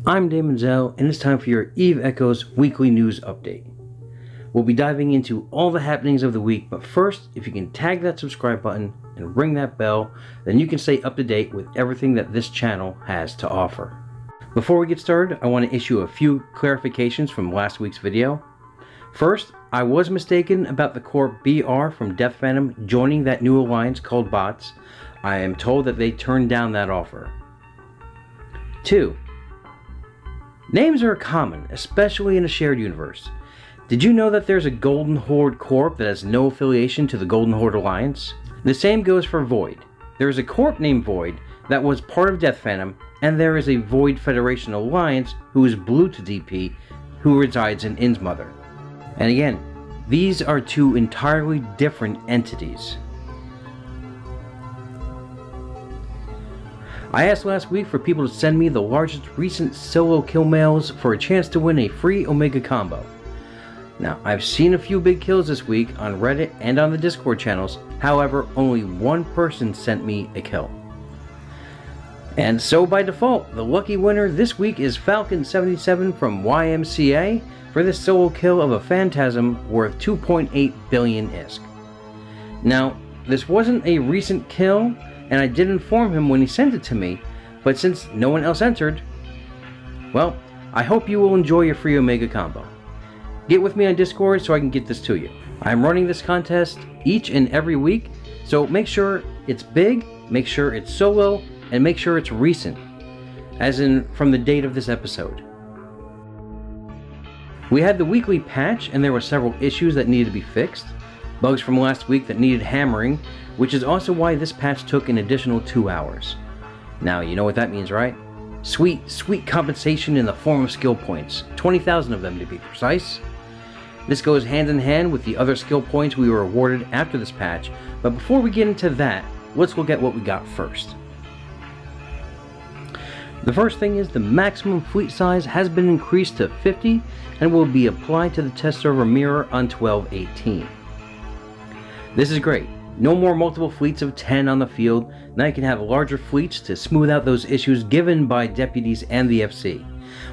I'm Daemonxel, and it's time for your Eve Echoes weekly news update. We'll be diving into all the happenings of the week, but first, if you can tag that subscribe button and ring that bell, then you can stay up to date with everything that this channel has to offer. Before we get started, I want to issue a few clarifications from last week's video. First, I was mistaken about the Corp BR from Death Phantom joining that new alliance called Bots. I am told that they turned down that offer. 2. Names are common, especially in a shared universe. Did you know that there's a Golden Horde Corp that has no affiliation to the Golden Horde Alliance? The same goes for Void. There is a Corp named Void that was part of Death Phantom, and there is a Void Federation Alliance who is blue to DP, who resides in Innsmother. And again, these are two entirely different entities. I asked last week for people to send me the largest recent solo kill mails for a chance to win a free Omega combo. Now, I've seen a few big kills this week on Reddit and on the Discord channels, however, only one person sent me a kill. And so by default, the lucky winner this week is Falcon77 from YMCA for this solo kill of a Phantasm worth 2.8 billion ISK. Now, this wasn't a recent kill, and I did inform him when he sent it to me, but since no one else entered, well, I hope you will enjoy your free Omega combo. Get with me on Discord so I can get this to you. I'm running this contest each and every week, so make sure it's big, make sure it's solo, and make sure it's recent, as in from the date of this episode. We had the weekly patch, and there were several issues that needed to be fixed, bugs from last week that needed hammering, which is also why this patch took an additional 2 hours. Now, you know what that means, right? Sweet, sweet compensation in the form of skill points, 20,000 of them to be precise. This goes hand in hand with the other skill points we were awarded after this patch, but before we get into that, let's look at what we got first. The first thing is the maximum fleet size has been increased to 50 and will be applied to the test server mirror on 12/18. This is great. No more multiple fleets of 10 on the field. Now you can have larger fleets to smooth out those issues given by deputies and the FC.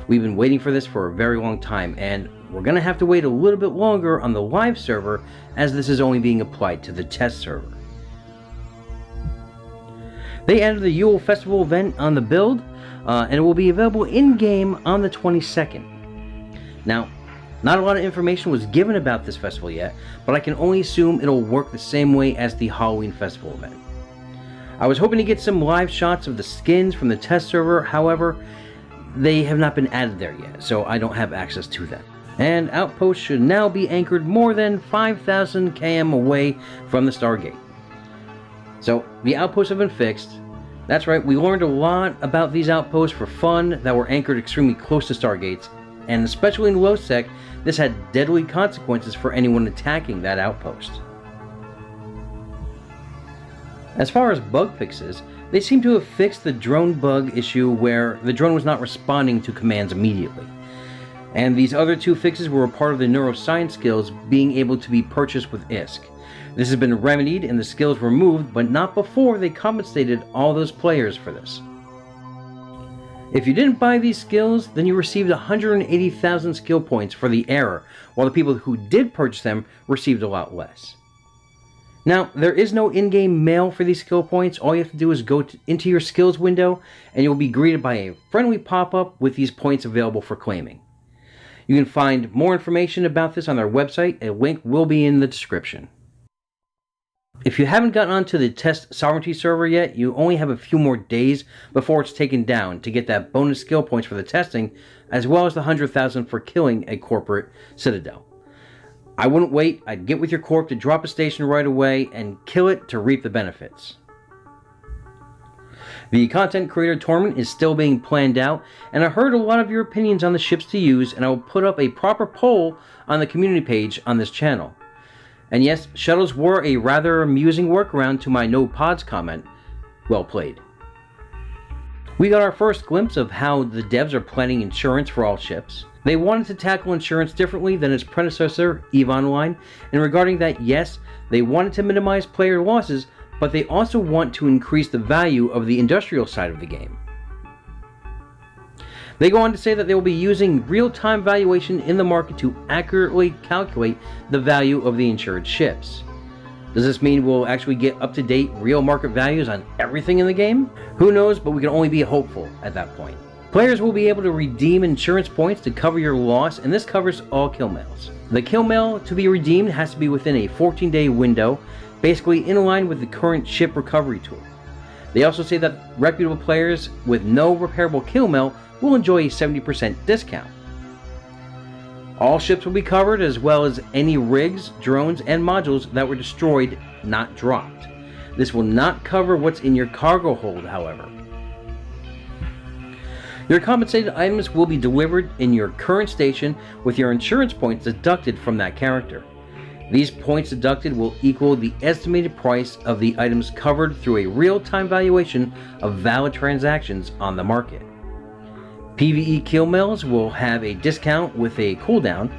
We've been waiting for this for a very long time, and we're going to have to wait a little bit longer on the live server as this is only being applied to the test server. They added the Yule Festival event on the build, and it will be available in-game on the 22nd. Now, not a lot of information was given about this festival yet, but I can only assume it'll work the same way as the Halloween festival event. I was hoping to get some live shots of the skins from the test server, however, they have not been added there yet, so I don't have access to them. And outposts should now be anchored more than 5,000 km away from the Stargate. So, the outposts have been fixed. That's right, we learned a lot about these outposts for fun that were anchored extremely close to Stargates, and especially in low sec, this had deadly consequences for anyone attacking that outpost. As far as bug fixes, they seem to have fixed the drone bug issue where the drone was not responding to commands immediately. And these other two fixes were a part of the neuroscience skills being able to be purchased with ISK. This has been remedied and the skills removed, but not before they compensated all those players for this. If you didn't buy these skills, then you received 180,000 skill points for the error, while the people who did purchase them received a lot less. Now, there is no in-game mail for these skill points. All you have to do is go into your skills window, and you'll be greeted by a friendly pop-up with these points available for claiming. You can find more information about this on their website. A link will be in the description. If you haven't gotten onto the test sovereignty server yet, you only have a few more days before it's taken down to get that bonus skill points for the testing, as well as the 100,000 for killing a corporate citadel. I wouldn't wait. I'd get with your corp to drop a station right away and kill it to reap the benefits. The content creator tournament is still being planned out, and I heard a lot of your opinions on the ships to use, and I will put up a proper poll on the community page on this channel. And yes, shuttles were a rather amusing workaround to my no pods comment. Well played. We got our first glimpse of how the devs are planning insurance for all ships. They wanted to tackle insurance differently than its predecessor, EVE Online, and regarding that, yes, they wanted to minimize player losses, but they also want to increase the value of the industrial side of the game. They go on to say that they will be using real-time valuation in the market to accurately calculate the value of the insured ships. Does this mean we'll actually get up-to-date real market values on everything in the game? Who knows, but we can only be hopeful at that point. Players will be able to redeem insurance points to cover your loss, and this covers all kill mails. The kill mail to be redeemed has to be within a 14-day window, basically in line with the current ship recovery tool. They also say that reputable players with no repairable kill mail will enjoy a 70% discount. All ships will be covered, as well as any rigs, drones, and modules that were destroyed, not dropped. This will not cover what's in your cargo hold, however. Your compensated items will be delivered in your current station with your insurance points deducted from that character. These points deducted will equal the estimated price of the items covered through a real-time valuation of valid transactions on the market. PvE kill mails will have a discount with a cooldown.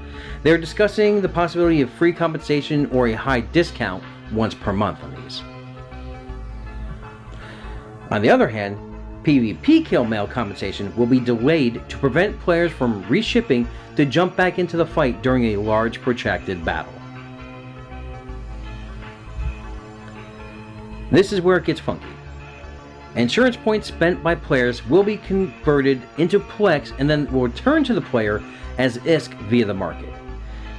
They're discussing the possibility of free compensation or a high discount once per month on these. On the other hand, PvP kill mail compensation will be delayed to prevent players from reshipping to jump back into the fight during a large protracted battle. This is where it gets funky. Insurance points spent by players will be converted into Plex and then will return to the player as ISK via the market.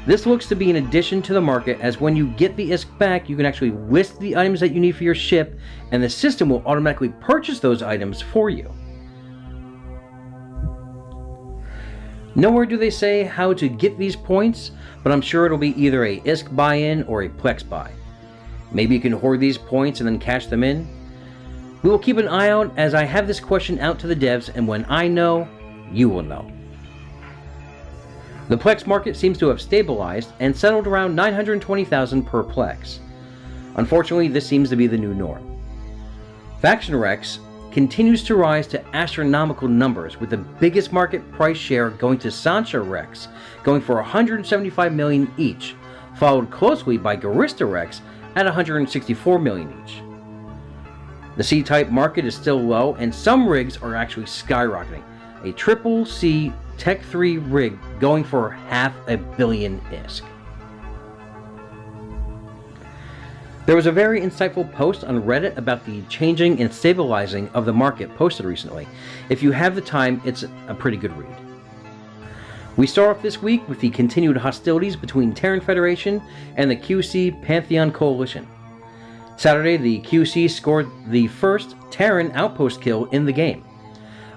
This looks to be an addition to the market, as when you get the ISK back, you can actually list the items that you need for your ship, and the system will automatically purchase those items for you. Nowhere do they say how to get these points, but I'm sure it'll be either a ISK buy-in or a Plex buy. Maybe you can hoard these points and then cash them in. We will keep an eye out, as I have this question out to the devs, and when I know, you will know. The Plex market seems to have stabilized and settled around 920,000 per Plex. Unfortunately, this seems to be the new norm. Faction Rex continues to rise to astronomical numbers, with the biggest market price share going to Sancha Rex, going for 175 million each, followed closely by Garista Rex at 164 million each. The C-type market is still low, and some rigs are actually skyrocketing. A triple C Tech 3 rig going for $500 million ISK. There was a very insightful post on Reddit about the changing and stabilizing of the market posted recently. If you have the time, it's a pretty good read. We start off this week with the continued hostilities between Terran Federation and the CQ Pantheon Coalition. Saturday, the QC scored the first Terran outpost kill in the game.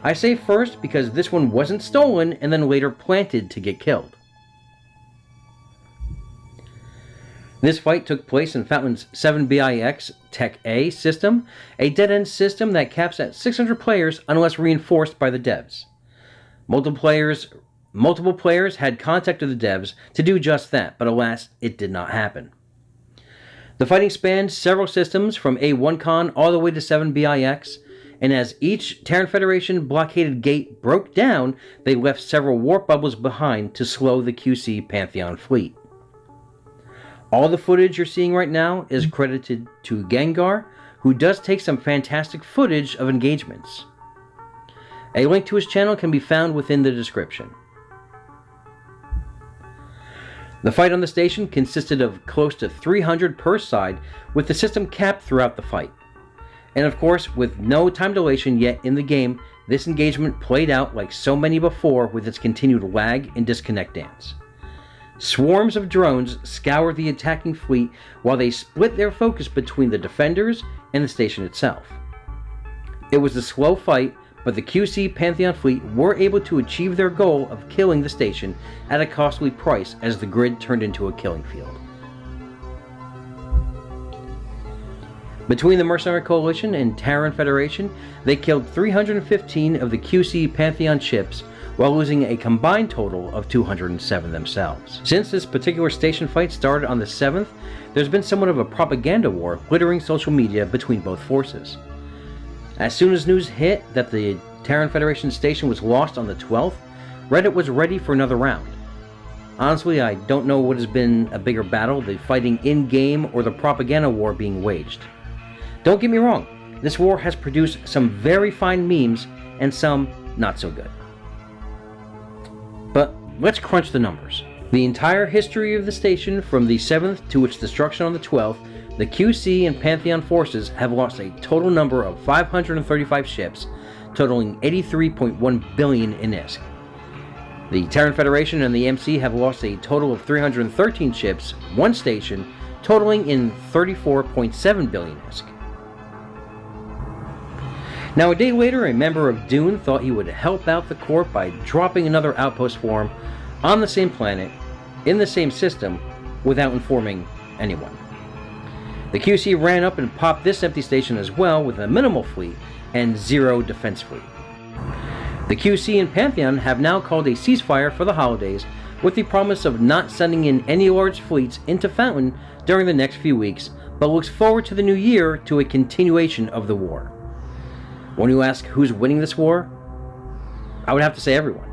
I say first because this one wasn't stolen and then later planted to get killed. This fight took place in Fountain's 7BIX Tech A system, a dead-end system that caps at 600 players unless reinforced by the devs. Multiple players had contacted the devs to do just that, but alas, it did not happen. The fighting spanned several systems from A1Con all the way to 7BIX, and as each Terran Federation blockaded gate broke down, they left several warp bubbles behind to slow the CQ Pantheon fleet. All the footage you're seeing right now is credited to Gengar, who does take some fantastic footage of engagements. A link to his channel can be found within the description. The fight on the station consisted of close to 300 per side, with the system capped throughout the fight. And of course, with no time dilation yet in the game, this engagement played out like so many before, with its continued lag and disconnect dance. Swarms of drones scoured the attacking fleet while they split their focus between the defenders and the station itself. It was a slow fight, but the CQ Pantheon fleet were able to achieve their goal of killing the station at a costly price as the grid turned into a killing field. Between the Mercenary Coalition and Terran Federation, they killed 315 of the CQ Pantheon ships, while losing a combined total of 207 themselves. Since this particular station fight started on the 7th, there's been somewhat of a propaganda war littering social media between both forces. As soon as news hit that the Terran Federation station was lost on the 12th, Reddit was ready for another round. Honestly, I don't know what has been a bigger battle, the fighting in-game or the propaganda war being waged. Don't get me wrong, this war has produced some very fine memes and some not so good. let's crunch the numbers. The entire history of the station, from the 7th to its destruction on the 12th, the QC and Pantheon forces have lost a total number of 535 ships, totaling 83.1 billion in ISK. The Terran Federation and the MC have lost a total of 313 ships, 1 station, totaling in 34.7 billion ISK. Now, a day later, a member of Dune thought he would help out the Corp by dropping another outpost for him on the same planet, in the same system, without informing anyone. The QC ran up and popped this empty station as well, with a minimal fleet and 0 defense fleet. The QC and Pantheon have now called a ceasefire for the holidays, with the promise of not sending in any large fleets into Fountain during the next few weeks, but looks forward to the new year to a continuation of the war. When you ask who's winning this war, I would have to say everyone.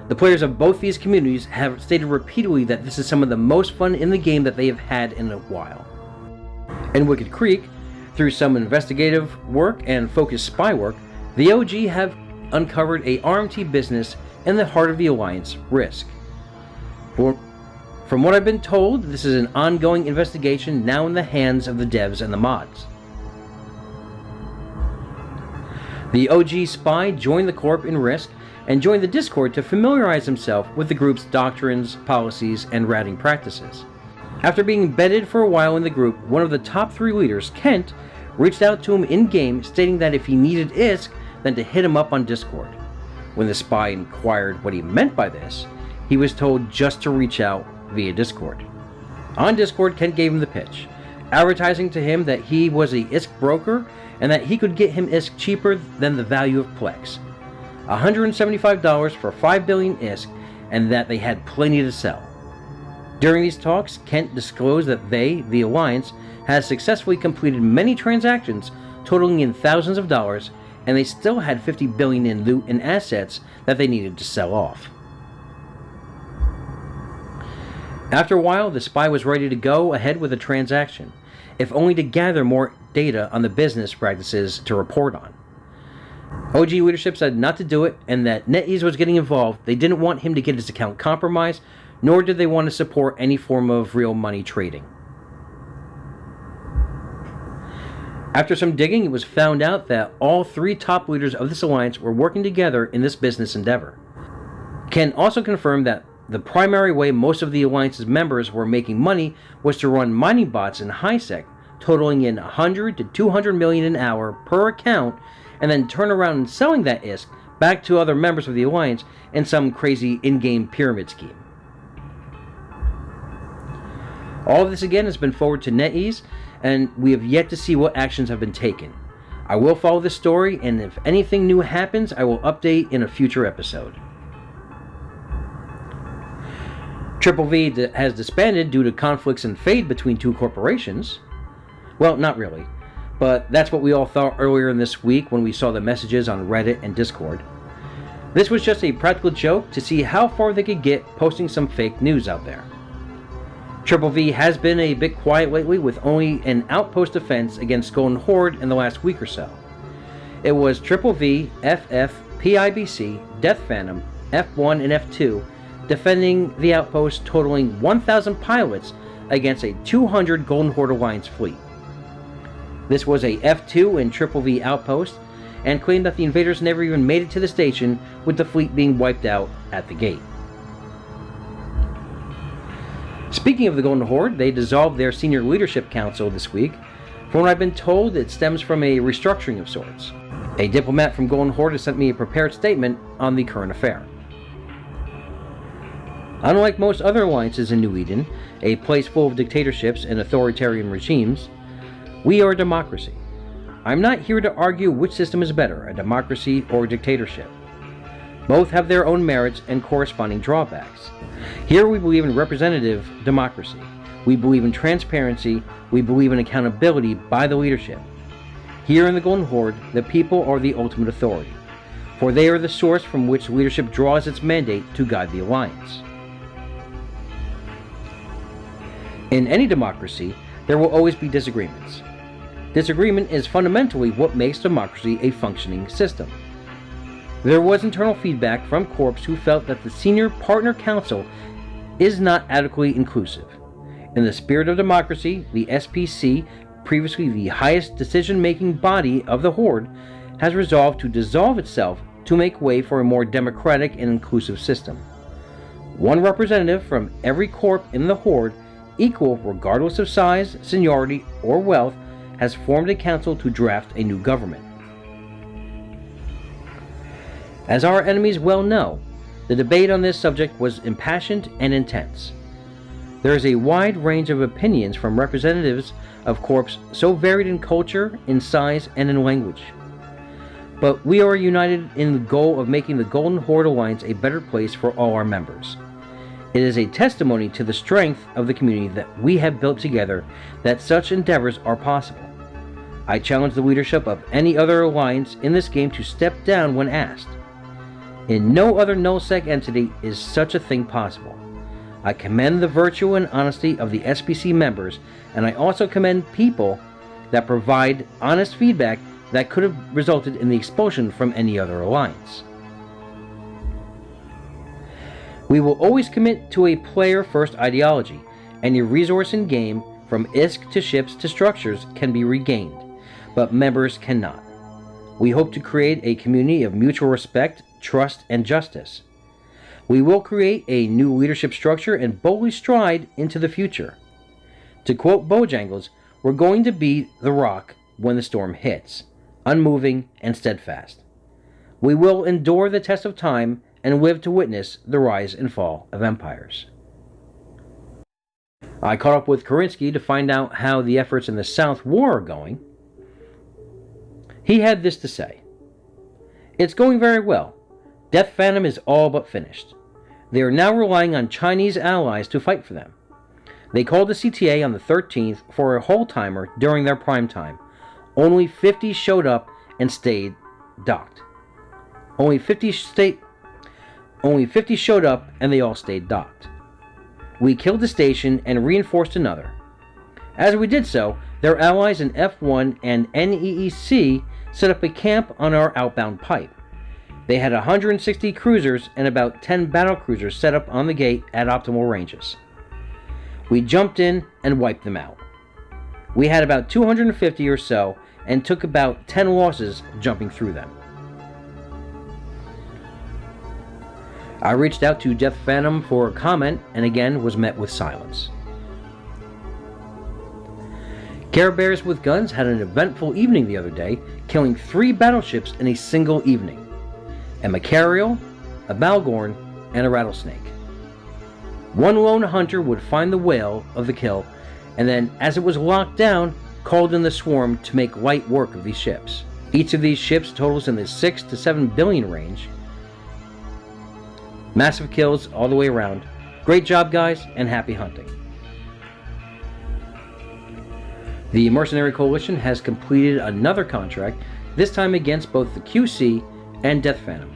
The players of both these communities have stated repeatedly that this is some of the most fun in the game that they have had in a while. In Wicked Creek, through some investigative work and focused spy work, the OG have uncovered a RMT business in the heart of the Alliance, Risk. From what I've been told, this is an ongoing investigation now in the hands of the devs and the mods. The OG spy joined the Corp in Risk and joined the Discord to familiarize himself with the group's doctrines, policies, and ratting practices. After being embedded for a while in the group, one of the top 3 leaders, Kent, reached out to him in-game stating that if he needed ISK, then to hit him up on Discord. When the spy inquired what he meant by this, he was told just to reach out via Discord. On Discord, Kent gave him the pitch, advertising to him that he was a ISK broker and that he could get him ISK cheaper than the value of Plex, $175 for 5 billion ISK, and that they had plenty to sell. During these talks, Kent disclosed that they, the Alliance, has successfully completed many transactions totaling in thousands of dollars, and they still had 50 billion in loot and assets that they needed to sell off. After a while, the spy was ready to go ahead with a transaction, if only to gather more data on the business practices to report on. OG leadership said not to do it, and that NetEase was getting involved. They didn't want him to get his account compromised, nor did they want to support any form of real money trading. After some digging, it was found out that all 3 top leaders of this alliance were working together in this business endeavor. Ken also confirmed that the primary way most of the alliance's members were making money was to run mining bots in HiSec, totaling in 100 to 200 million an hour per account, and then turn around and selling that ISK back to other members of the alliance in some crazy in-game pyramid scheme. All of this again has been forwarded to NetEase, and we have yet to see what actions have been taken. I will follow this story, and if anything new happens, I will update in a future episode. Triple V has disbanded due to conflicts and fade between 2 corporations. Well, not really, but that's what we all thought earlier in this week when we saw the messages on Reddit and Discord. This was just a practical joke to see how far they could get posting some fake news out there. Triple V has been a bit quiet lately, with only an outpost defense against Golden Horde in the last week or so. It was Triple V, FF, PIBC, Death Phantom, F1, and F2 defending the outpost, totaling 1,000 pilots against a 200 Golden Horde Alliance fleet. This was a F2 and Triple V outpost, and claimed that the invaders never even made it to the station, with the fleet being wiped out at the gate. Speaking of the Golden Horde, they dissolved their senior leadership council this week. From what I've been told, it stems from a restructuring of sorts. A diplomat from Golden Horde has sent me a prepared statement on the current affair. Unlike most other alliances in New Eden, a place full of dictatorships and authoritarian regimes, we are a democracy. I'm not here to argue which system is better, a democracy or a dictatorship. Both have their own merits and corresponding drawbacks. Here we believe in representative democracy. We believe in transparency. We believe in accountability by the leadership. Here in the Golden Horde, the people are the ultimate authority, for they are the source from which leadership draws its mandate to guide the Alliance. In any democracy, there will always be disagreements. Disagreement is fundamentally what makes democracy a functioning system. There was internal feedback from Corps who felt that the Senior Partner Council is not adequately inclusive. In the spirit of democracy, the SPC, previously the highest decision-making body of the Horde, has resolved to dissolve itself to make way for a more democratic and inclusive system. One representative from every Corp in the Horde, equal regardless of size, seniority, or wealth, has formed a council to draft a new government. As our enemies well know, the debate on this subject was impassioned and intense. There is a wide range of opinions from representatives of Corps so varied in culture, in size, and in language. But we are united in the goal of making the Golden Horde Alliance a better place for all our members. It is a testimony to the strength of the community that we have built together that such endeavors are possible. I challenge the leadership of any other alliance in this game to step down when asked. In no other nullsec entity is such a thing possible. I commend the virtue and honesty of the SPC members, and I also commend people that provide honest feedback that could have resulted in the expulsion from any other alliance. We will always commit to a player-first ideology. Any resource in game, from ISK to ships to structures, can be regained, but members cannot. We hope to create a community of mutual respect, trust, and justice. We will create a new leadership structure and boldly stride into the future. To quote Bojangles, we're going to be the rock when the storm hits, unmoving and steadfast. We will endure the test of time and live to witness the rise and fall of empires. I caught up with Kerensky to find out how the efforts in the South War are going. He had this to say: "It's going very well. Death Phantom is all but finished. They are now relying on Chinese allies to fight for them. They called the CTA on the 13th for a whole-timer during their prime time. Only 50 showed up and stayed docked. Only 50 showed up and they all stayed docked. We killed the station and reinforced another. As we did so, their allies in F1 and NEEC set up a camp on our outbound pipe. They had 160 cruisers and about 10 battlecruisers set up on the gate at optimal ranges. We jumped in and wiped them out. We had about 250 or so and took about 10 losses jumping through them." I reached out to Death Phantom for a comment and again was met with silence. Care Bears with Guns had an eventful evening the other day, killing 3 battleships in a single evening: a Macarial, a Balgorn, and a Rattlesnake. One lone hunter would find the whale of the kill, and then, as it was locked down, called in the swarm to make light work of these ships. Each of these ships totals in the 6 to 7 billion range. Massive kills all the way around. Great job, guys, and happy hunting. The Mercenary Coalition has completed another contract, this time against both the QC and Death Phantom.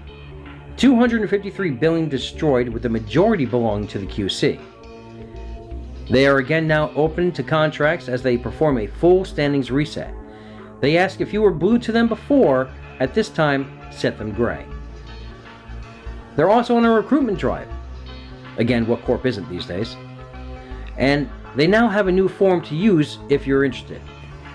253 billion destroyed, with the majority belonging to the QC. They are again now open to contracts as they perform a full standings reset. They ask if you were blue to them before, at this time, set them gray. They're also on a recruitment drive. Again, what corp isn't these days? And they now have a new form to use if you're interested.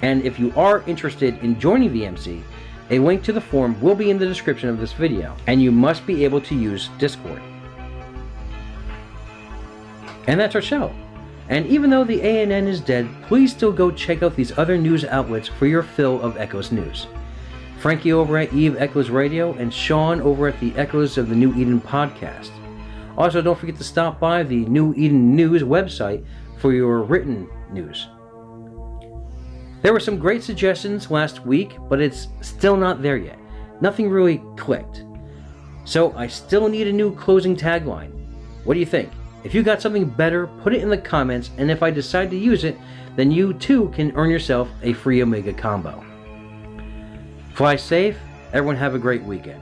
And if you are interested in joining the MC, a link to the form will be in the description of this video, and you must be able to use Discord. And that's our show. And even though the ANN is dead, please still go check out these other news outlets for your fill of Echoes news. Frankie over at Eve Echoes Radio and Sean over at the Echoes of the New Eden podcast. Also, don't forget to stop by the New Eden News website for your written news. There were some great suggestions last week, but it's still not there yet. Nothing really clicked. So I still need a new closing tagline. What do you think? If you got something better, put it in the comments, and if I decide to use it, then you too can earn yourself a free Omega combo. Fly safe, everyone have a great weekend.